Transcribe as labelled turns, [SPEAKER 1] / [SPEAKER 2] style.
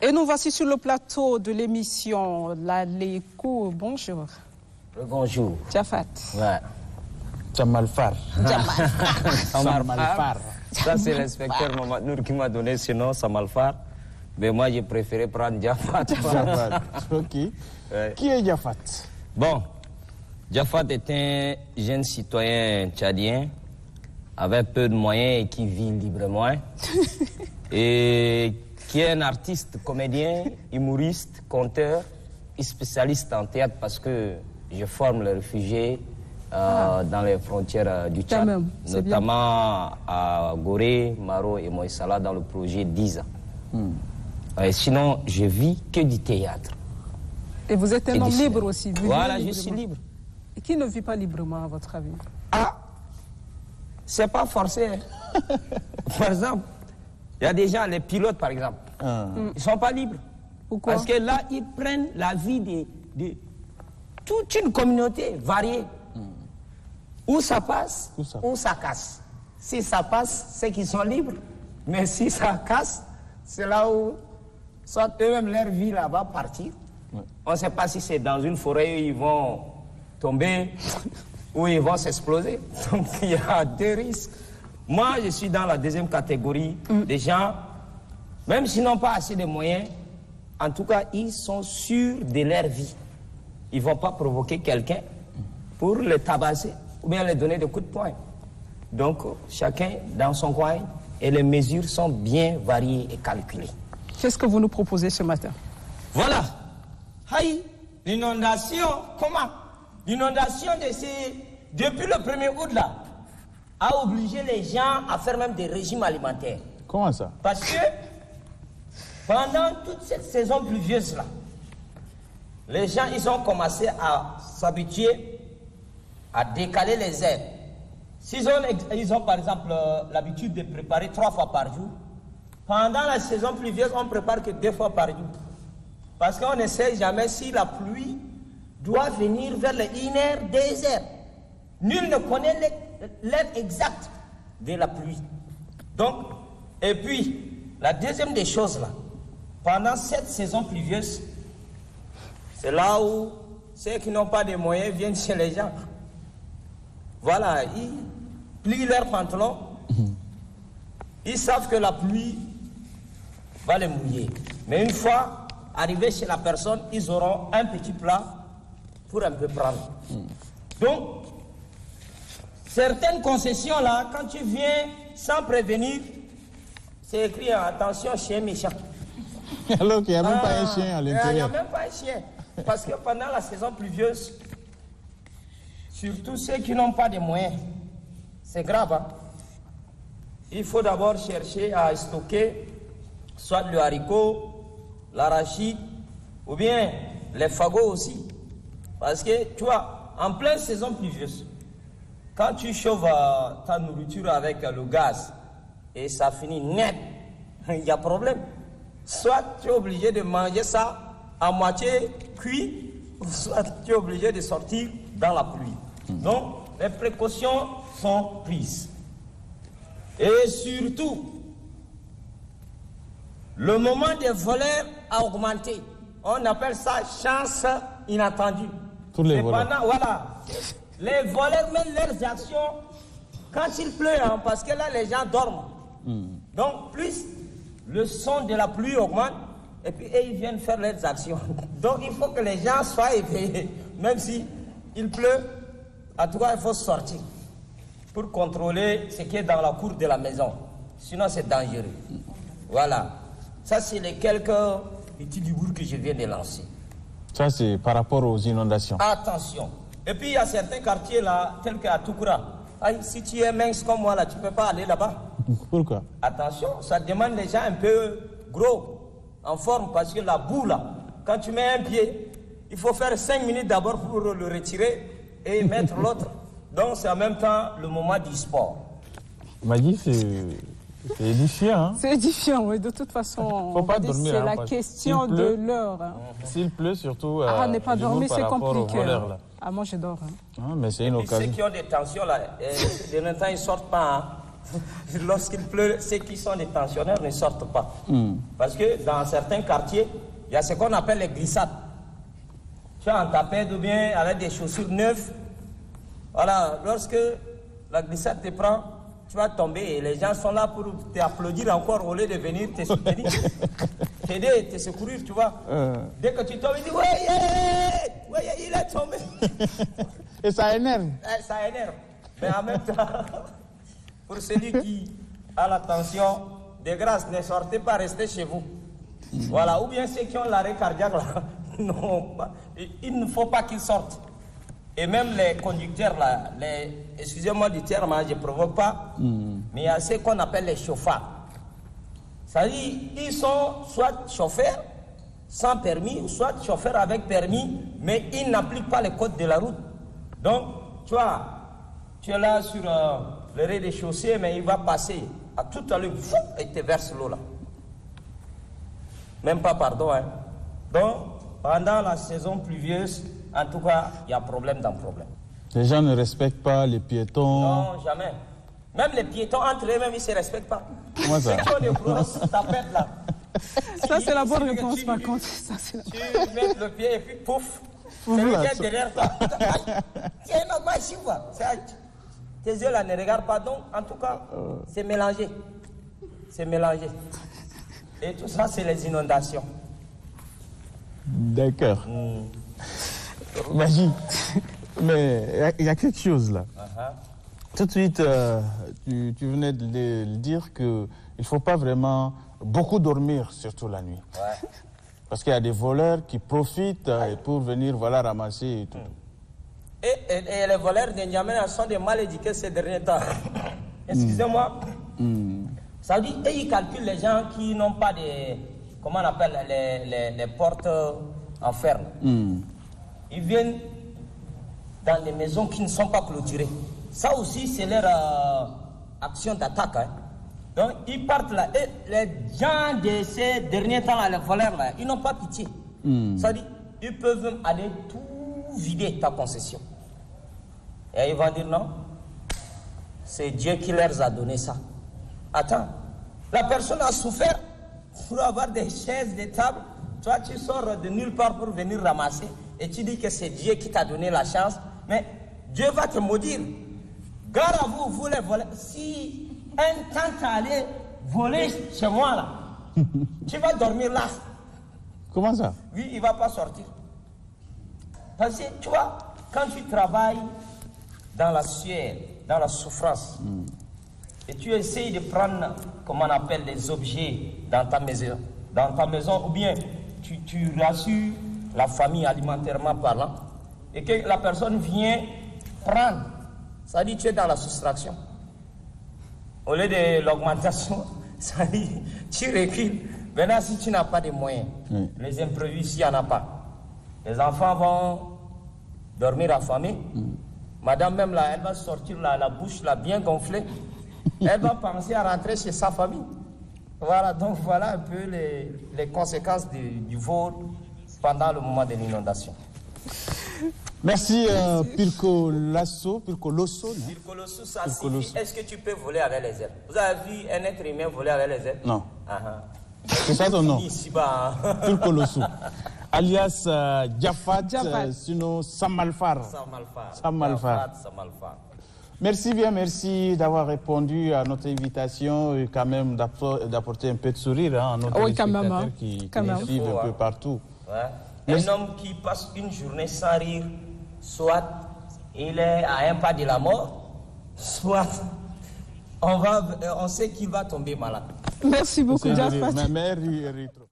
[SPEAKER 1] Et nous voici sur le plateau de l'émission L'Écho. Bonjour.
[SPEAKER 2] Bonjour.
[SPEAKER 1] Jafat.
[SPEAKER 2] Ouais.
[SPEAKER 3] Jamalfar.
[SPEAKER 2] Samalfar. Ça, c'est l'inspecteur Mamadou Nour qui m'a donné ce nom, Samalfar. Mais moi, j'ai préféré prendre Jafat.
[SPEAKER 3] Jafat. Ok.
[SPEAKER 2] Ouais.
[SPEAKER 3] Qui est Jafat?
[SPEAKER 2] Bon, Jafat est un jeune citoyen tchadien avec peu de moyens et qui vit librement. Et qui est un artiste, comédien, humoriste, conteur et spécialiste en théâtre parce que je forme les réfugiés dans les frontières du Tchad, notamment à Gorée, Maro et Moïsala dans le projet 10 ans. Sinon, je vis que du théâtre.
[SPEAKER 1] Et vous êtes un homme libre aussi.
[SPEAKER 2] Voilà, je suis libre.
[SPEAKER 1] Et qui ne vit pas librement, à votre avis?
[SPEAKER 2] Ah, c'est pas forcé. Par exemple, il y a des gens, les pilotes par exemple, ils ne sont pas libres.
[SPEAKER 1] Pourquoi?
[SPEAKER 2] Parce que là, ils prennent la vie de toute une communauté variée. Où ça passe, où ça casse. Si ça passe, c'est qu'ils sont libres. Mais si ça casse, c'est là où soit eux-mêmes leur vie là va partir. On ne sait pas si c'est dans une forêt où ils vont tomber, où ils vont s'exploser. Donc il y a deux risques. Moi, je suis dans la deuxième catégorie des gens, même s'ils n'ont pas assez de moyens, en tout cas, ils sont sûrs de leur vie. Ils ne vont pas provoquer quelqu'un pour le tabasser ou bien lui donner des coups de poing. Donc, chacun dans son coin et les mesures sont bien variées et calculées.
[SPEAKER 1] Qu'est-ce que vous nous proposez ce matin?
[SPEAKER 2] Voilà. Aïe, l'inondation, comment? L'inondation depuis le 1er août là, a obligé les gens à faire même des régimes alimentaires.
[SPEAKER 3] Comment ça?
[SPEAKER 2] Parce que pendant toute cette saison pluvieuse là, les gens ils ont commencé à s'habituer à décaler les herbes. S'ils ont par exemple l'habitude de préparer 3 fois par jour, pendant la saison pluvieuse on ne prépare que 2 fois par jour. Parce qu'on ne sait jamais si la pluie doit venir vers les 1h, 2h. Nul ne connaît l'heure exacte de la pluie. Donc, et puis, la deuxième des choses là, pendant cette saison pluvieuse, c'est là où ceux qui n'ont pas de moyens viennent chez les gens. Voilà, ils plient leurs pantalons. Ils savent que la pluie va les mouiller. Mais une fois arrivés chez la personne, ils auront un petit plat pour un peu prendre. Donc, certaines concessions là, quand tu viens sans prévenir, c'est écrit attention chien méchant.
[SPEAKER 3] Alors qu'il n'y a même pas un chien à l'intérieur.
[SPEAKER 2] Il n'y a même pas un chien. Parce que pendant la saison pluvieuse, surtout ceux qui n'ont pas de moyens, c'est grave. Hein? Il faut d'abord chercher à stocker soit le haricot, l'arachide, ou bien les fagots aussi. Parce que, tu vois, en pleine saison pluvieuse, quand tu chauffes ta nourriture avec le gaz, et ça finit net, il y a problème. Soit tu es obligé de manger ça à moitié cuit, soit tu es obligé de sortir dans la pluie. Donc, les précautions sont prises. Et surtout, le moment des voleurs a augmenté. On appelle ça chance inattendue.
[SPEAKER 3] Tous les voleurs.
[SPEAKER 2] Voilà. Les voleurs mènent leurs actions quand il pleut, hein, parce que là, les gens dorment. Donc, plus le son de la pluie augmente, et puis ils viennent faire leurs actions. Donc, il faut que les gens soient éveillés. Même si il pleut, en tout cas, il faut sortir pour contrôler ce qui est dans la cour de la maison. Sinon, c'est dangereux. Voilà. Ça, c'est les quelques petits discours que je viens de lancer.
[SPEAKER 3] Ça, c'est par rapport aux inondations.
[SPEAKER 2] Attention. Et puis, il y a certains quartiers là, tels qu'à Toukoura. Si tu es mince comme moi, là, tu ne peux pas aller là-bas.
[SPEAKER 3] Pourquoi?
[SPEAKER 2] Attention, ça demande des gens un peu gros, en forme, parce que la boue, là, quand tu mets un pied, il faut faire 5 minutes d'abord pour le retirer et mettre l'autre. Donc, c'est en même temps le moment du sport.
[SPEAKER 3] Madi, c'est édifiant. Hein?
[SPEAKER 1] C'est édifiant, oui. De toute façon,
[SPEAKER 3] faut pas dormir,
[SPEAKER 1] c'est
[SPEAKER 3] hein,
[SPEAKER 1] la question de l'heure. Hein.
[SPEAKER 3] S'il pleut, surtout.
[SPEAKER 1] Ne pas dormir, c'est compliqué.
[SPEAKER 3] Voleurs,
[SPEAKER 1] moi, je dors. Hein.
[SPEAKER 3] Mais c'est une occasion.
[SPEAKER 2] Ceux qui ont des tensions, là, de longtemps, ils ne sortent pas. Lorsqu'il pleut, ceux qui sont des pensionnaires ne sortent pas. Parce que dans certains quartiers, il y a ce qu'on appelle les glissades. Tu es en tapette ou bien avec des chaussures neuves. Voilà, lorsque la glissade te prend, tu vas tomber et les gens sont là pour t'applaudir encore au lieu de venir te soutenir. T'aider, te secourir, tu vois. Dès que tu tombes, ils disent ouais, il est tombé.
[SPEAKER 3] Et ça énerve.
[SPEAKER 2] Ça énerve. Mais en même temps, pour celui qui a la tension, de grâce, ne sortez pas, restez chez vous. Voilà, ou bien ceux qui ont l'arrêt cardiaque là, non, il ne faut pas qu'ils sortent. Et même les conducteurs là, excusez-moi du terme, je ne provoque pas, mais il y a ce qu'on appelle les chauffards. C'est-à-dire, ils sont soit chauffeurs sans permis, ou soit chauffeurs avec permis, mais ils n'appliquent pas les codes de la route. Donc, tu vois, tu es là sur le rez-de-chaussée, mais il va passer à tout à l'heure, et te verse l'eau là. Même pas pardon, hein. Donc, pendant la saison pluvieuse, en tout cas, il y a problème dans problème.
[SPEAKER 3] Les gens ne respectent pas les piétons.
[SPEAKER 2] Non, jamais. Même les piétons, entre eux-mêmes, ils ne se respectent pas.
[SPEAKER 3] Comment ça?
[SPEAKER 2] Ceux qui ont des grosses tapettes là.
[SPEAKER 1] Ça, c'est la bonne réponse, par contre.
[SPEAKER 2] Tu mets le pied et puis pouf. C'est le qui est derrière toi. Tiens, non, moi, ici, quoi. Tes yeux là ne regardent pas. Donc, en tout cas, c'est mélangé. C'est mélangé. Et tout ça, c'est les inondations.
[SPEAKER 3] D'accord. Magie, mais il y a quelque chose là. Tout de suite, tu venais de dire qu'il ne faut pas vraiment beaucoup dormir, surtout la nuit.
[SPEAKER 2] Ouais.
[SPEAKER 3] Parce qu'il y a des voleurs qui profitent pour venir voilà, ramasser et tout.
[SPEAKER 2] Et les voleurs de N'Djamena sont des mal éduqués ces derniers temps. Excusez-moi. Ça veut dire qu'ils calculent les gens qui n'ont pas des... Comment on appelle les portes en fer. Ils viennent dans des maisons qui ne sont pas clôturées. Ça aussi, c'est leur action d'attaque. Hein. Donc, ils partent là. Et les gens de ces derniers temps, là, les voleurs, là, ils n'ont pas pitié. Ça veut dire, ils peuvent même aller tout vider ta concession. Et ils vont dire non. C'est Dieu qui leur a donné ça. Attends, la personne a souffert pour avoir des chaises, des tables. Toi, tu sors de nulle part pour venir ramasser et tu dis que c'est Dieu qui t'a donné la chance. Mais Dieu va te maudire. Gare à vous, vous les voleurs. Si un temps tu allais voler chez moi, là, tu vas dormir là.
[SPEAKER 3] Comment ça?
[SPEAKER 2] Oui, il ne va pas sortir. Parce que, tu vois, quand tu travailles dans la sueur, dans la souffrance, et tu essayes de prendre, comme on appelle, des objets dans ta maison, ou bien tu rassures la famille alimentairement parlant, et que la personne vient prendre, ça dit tu es dans la soustraction. Au lieu de l'augmentation, ça dit tu recules. Maintenant, si tu n'as pas de moyens, les imprévus, s'il n'y en a pas, les enfants vont dormir affamés. Madame même là, elle va sortir la bouche là, bien gonflée. Elle va penser à rentrer chez sa famille. Voilà, donc voilà un peu les conséquences du vol pendant le moment de l'inondation.
[SPEAKER 3] Merci Pirko Losso.
[SPEAKER 2] Pirko Losso, ça signifie est-ce que tu peux voler avec les ailes? Vous avez vu un être humain voler avec les ailes?
[SPEAKER 3] Non. C'est ça ton nom? Pirko Losso. Alias Jafat, sinon Samalfar. Samalfar. Merci bien, merci d'avoir répondu à notre invitation et quand même d'apporter un peu de sourire à nos téléspectateurs qui nous suivent un peu partout.
[SPEAKER 2] Ouais. Un homme qui passe une journée sans rire, soit il est à un pas de la mort, soit on sait qu'il va tomber malade.
[SPEAKER 1] Merci beaucoup, Jafat.
[SPEAKER 3] Ma mère rit trop.